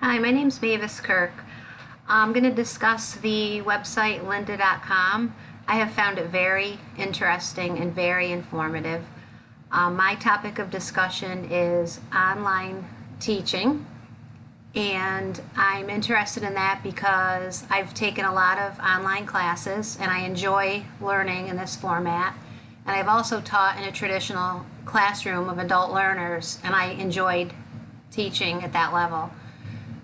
Hi, my name's Mavis Kirk. I'm going to discuss the website lynda.com. I have found it very interesting and very informative. My topic of discussion is online teaching, and I'm interested in that because I've taken a lot of online classes and I enjoy learning in this format. And I've also taught in a traditional classroom of adult learners, and I enjoyed teaching at that level.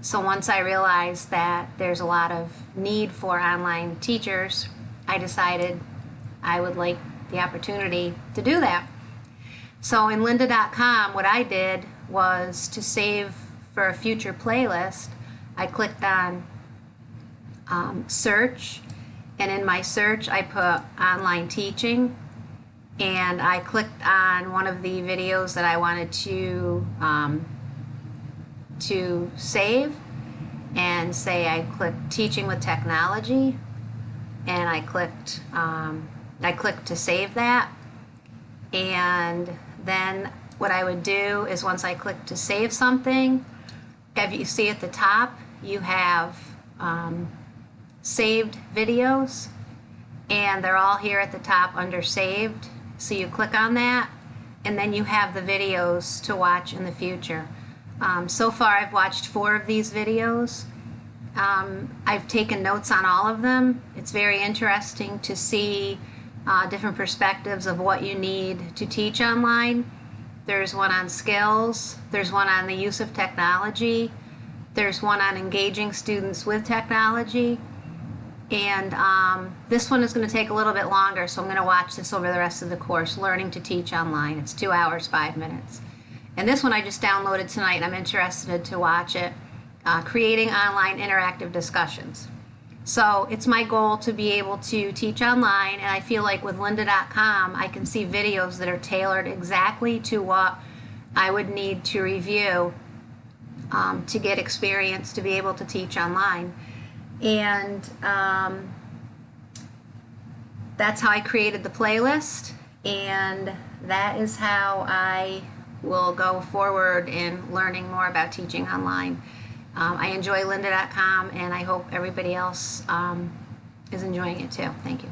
So once I realized that there's a lot of need for online teachers, I decided I would like the opportunity to do that. So in lynda.com, what I did was to save for a future playlist, I clicked on search, and in my search I put online teaching, and I clicked on one of the videos that I wanted to save, and say I clicked teaching with technology, and I clicked to save that. And then what I would do is once I click to save something, if you see at the top you have saved videos, and they're all here at the top under saved. So you click on that, and then you have the videos to watch in the future. So far I've watched 4 of these videos. I've taken notes on all of them. It's very interesting to see different perspectives of what you need to teach online. There's one on skills, there's one on the use of technology, there's one on engaging students with technology, and this one is going to take a little bit longer, so I'm going to watch this over the rest of the course, Learning to Teach Online. It's 2 hours, 5 minutes. And this one I just downloaded tonight, and I'm interested to watch it, Creating Online Interactive Discussions. So it's my goal to be able to teach online, and I feel like with lynda.com I can see videos that are tailored exactly to what I would need to review to get experience to be able to teach online. And that's how I created the playlist, and that is how I will go forward in learning more about teaching online. I enjoy lynda.com, and I hope everybody else is enjoying it too. Thank you.